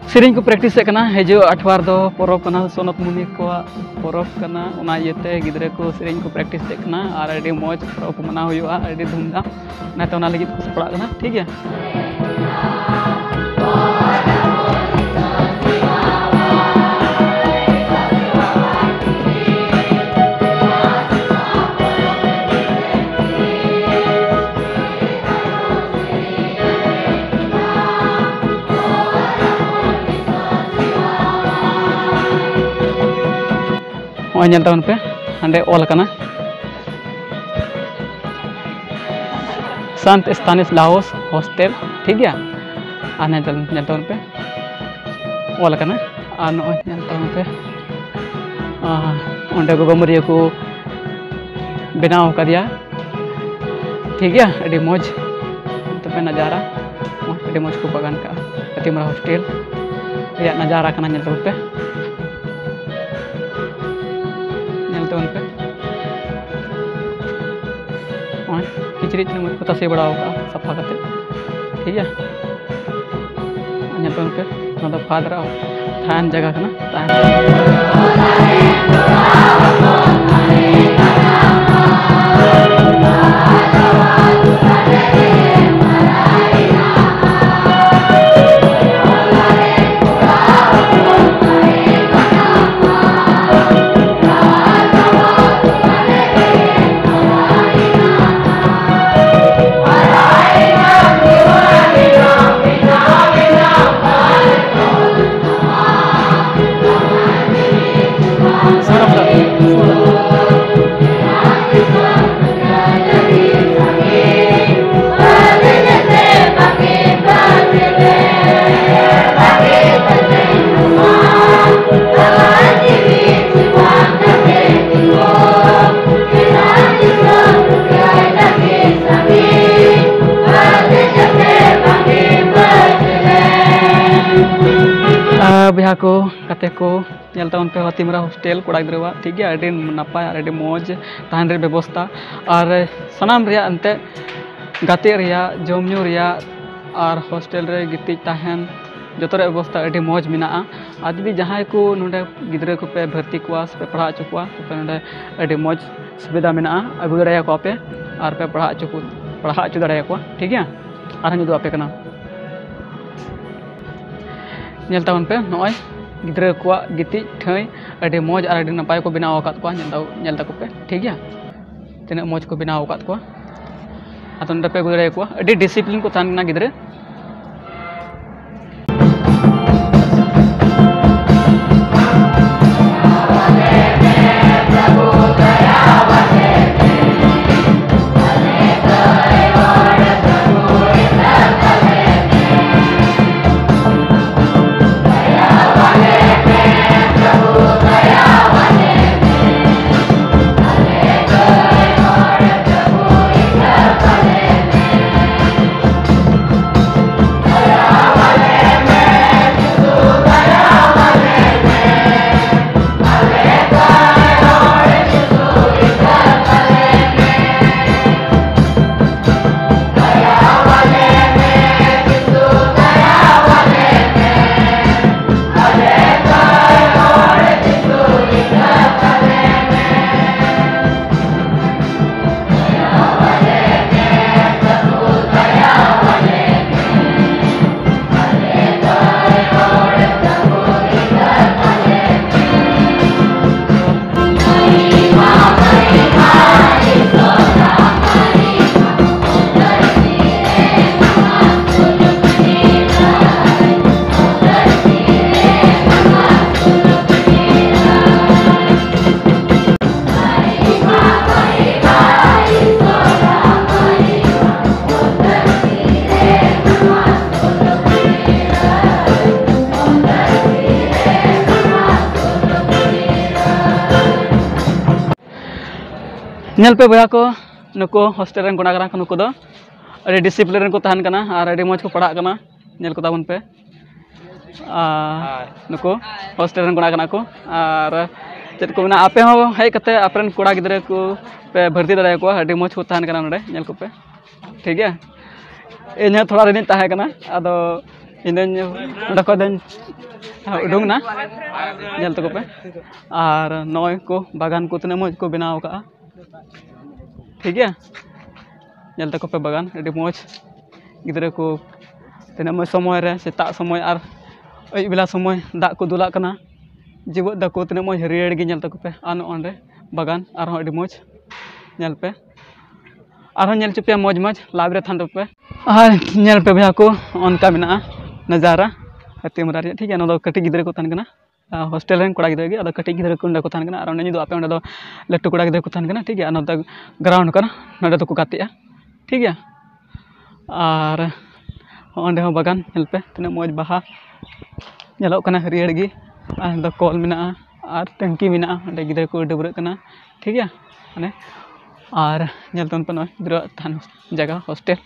सेरिंग को प्रैक्टिस हजू अठवार दो परब कना सोनत मुनि को परब कना उना इयते गिद्रे को सेरिंग को प्रैक्टिस और अड़ी मौज परब मना हुआ अड़ी धूमधाम नाते उना लगी को सपड़ा कना ठीक है। नल तबन पे हाँ ऑल संत स्तानिस्लाउस हॉस्टल ठीक है। और नल तबन पे ऑल और नल तबन पे अंडे गोगमरिया को बनाव कदिया ठीक है। अड़ी मौज तब नज़ारा अड़ी मौज को बगान का कतिमरा हॉस्टल या नज़ारा का नल तबन पे तबन पे किचरी चुमड़ को तसे बड़ा सफा करते ठीक है। तबन पे फादरा थान जगह बिहा को कते को नल तबन पे हतिमरा हॉस्टल कोड़ा गिद्रा ठीक है। अड़ी नपाय और अड़ी मौज तहन रे व्यवस्था और सनाम रिया अंते गाते रिया जमन्यू रिया और हॉस्टल रे गिति तहन जो व्यवस्था अड़ी मौज मेना। और जुदी जहाँ को नोडे गिद्रा को पे भर्ती को पे पढ़ा चुको पे नोडे अड़ी मौज सुविधा मेना अगू दाड़ा को पे और पे पढ़ा चु दाड़ा को ठीक है। और जुदू आपे कना नल तबन पे नॉय गिद्रा को गिति ठाई अड़ी मौज और अड़ी नपाय को बनाव आकाद को नल तको पे ठीक है। तीना मौज को बनाव आकाद को आतो नडे पे गुजरे को अड़ी डिसिप्लिन को तान गिद्रा नल पे बया को नुको हॉस्टल रन कोना को नुको दो अरे डिसिप्लिन को तहन कना और अरे मौज को पढ़ा कना नल को ताबन पे नुको हॉस्टल रन कोना को और चेक को मेना आपे हो हेज कते आपरेन कोड़ा गिद्रे को पे भर्ती दाड़ा को अरे मौज को तहन कना नडे नल को पे ठीक है। इन थोड़ा दिन तहे कना अदो ᱤᱧ ᱚᱸᱰᱮ ᱠᱷᱚᱡ ᱫᱚᱧ ᱩᱰᱩᱝ ᱱᱟ ᱧᱮᱞ ᱛᱟᱠᱚ ᱯᱮ ᱟᱨ ᱱᱚᱜᱼᱚᱭ ᱠᱚ ᱵᱟᱜᱟᱱ ᱠᱚ ᱛᱤᱱᱟᱹᱜ ᱢᱚᱡᱽ ᱠᱚ ᱵᱮᱱᱟᱣ ᱠᱟᱜᱼᱟ ᱴᱷᱤक ᱜᱮᱭᱟ ᱧᱮᱞ ᱛᱟᱠᱚ ᱯᱮ बागान ᱟᱹᱰᱤ ᱢᱚᱡᱽ ᱜᱤᱫᱽᱨᱟᱹ ko ᱛᱤᱱᱟᱹᱜ ᱢᱚᱡᱽ ᱥᱚᱢᱚᱭ ᱨᱮ ᱥᱮᱛᱟᱜ ᱥᱚᱢᱚᱭ ᱟᱨ ᱟᱹᱭᱩᱵ ᱵᱮᱞᱟ ᱥᱚᱢᱚᱭ ᱫᱟᱜ ᱠᱚ ᱫᱩᱞᱟᱜ ᱠᱟᱱᱟ ᱡᱤᱣᱮᱫ ᱫᱟᱠᱚ ᱛᱤᱱᱟᱹᱜ ᱢᱚᱡᱽ ᱦᱟᱹᱨᱭᱟᱹᱲ ᱜᱮ ᱧᱮᱞ ᱛᱟᱠᱚ ᱯᱮ ᱟᱨ ᱱᱚᱜᱼᱚᱸᱰᱮ बागान ᱟᱨᱦᱚᱸ ᱟᱹᱰᱤ ᱢᱚᱡᱽ ᱧᱮᱞ ᱯᱮ ᱟᱨᱦᱚᱸ ᱧᱮᱞ ᱦᱚᱪᱚ ᱯᱮᱭᱟ ᱢᱚᱡᱽ ᱢᱚᱡᱽ ᱞᱟᱭᱤᱵᱷ ᱨᱮ ᱛᱟᱦᱮᱱ ᱛᱟᱯᱮ ᱯᱮ ᱟᱨ ᱧᱮᱞ ᱯᱮ ᱵᱚᱭᱦᱟ ᱠᱚ ᱚᱱᱠᱟ ᱢᱮᱱᱟᱜᱼᱟ ᱱᱟᱡᱟᱨᱟ ᱦᱟᱹᱛᱤᱢᱨᱟ ᱨᱮᱭᱟᱜ ᱴᱷᱤᱠ ᱜᱮᱭᱟ ᱱᱚᱣᱟ ᱫᱚ ᱠᱟᱹᱴᱤᱡ ᱜᱤᱫᱽᱨᱟᱹ ᱠᱚ ᱛᱟᱦᱮᱱ ᱠᱟᱱᱟ ᱦᱳᱥᱴᱮᱞ ᱨᱮᱱ ᱠᱚᱲᱟ ᱜᱤᱫᱽᱨᱟᱹ ᱜᱮ ᱟᱫᱚ ᱠᱟᱹᱴᱤᱡ ᱜᱤᱫᱽᱨᱟᱹ ᱠᱚ ᱚᱸᱰᱮ ᱠᱚ ᱛᱟᱦᱮᱱ ᱠᱟᱱᱟ ᱟᱨ ᱚᱸᱰᱮ ᱧᱤᱫᱟᱹ ᱟᱯᱮ ᱚᱸᱰᱮ ᱫᱚ ᱞᱟᱹᱴᱩ ᱠᱚᱲᱟ ᱜᱤᱫᱽᱨᱟᱹ ᱠᱚ ᱛᱟᱦᱮᱱ ᱠᱟᱱᱟ ᱴᱷᱤक ᱜᱮᱭᱟ ᱱᱚᱛᱮ ᱜᱨᱟᱣᱩᱱᱰ ᱠᱟᱱᱟ ᱱᱚᱸᱰᱮ ᱫᱚᱠᱚ ᱜᱟᱛᱮᱜᱼᱟ ᱴᱷᱤक ᱜᱮᱭᱟ ᱟᱨ ᱚᱸᱰᱮ ᱦᱚᱸ बागान ᱧᱮल ᱯᱮ ᱛᱤᱱᱟᱹᱜ ᱢᱚᱡᱽ ᱵᱟᱦᱟ ᱧᱮᱞᱚᱜ ᱠᱟᱱᱟ ᱦᱟᱹᱨᱭᱟᱹᱲ ᱜᱮ ᱟᱨ ᱚᱸᱰᱮ ᱠᱚᱞ ᱢᱮᱱᱟᱜᱼᱟ ᱟᱨ ᱴᱮᱝᱠᱤ ᱢᱮᱱᱟᱜᱼᱟ ᱚᱸᱰᱮ ᱜᱤᱫᱽᱨᱟᱹ ᱠᱚ ᱰᱟᱹᱵᱽᱨᱟᱹᱜ ᱠᱟᱱᱟ ᱴᱷᱤक ᱜᱮᱭᱟ ᱢᱟᱱᱮ ᱟᱨ ᱧᱮᱞ ᱛᱟᱵᱚᱱ ᱯᱮ ᱱᱚᱜᱼᱚᱭ ᱜᱤᱫᱽᱨᱟᱹᱣᱟᱜ ᱛᱟᱦᱮᱱ ᱡᱟᱭᱜᱟ ᱦᱳᱥᱴᱮᱞ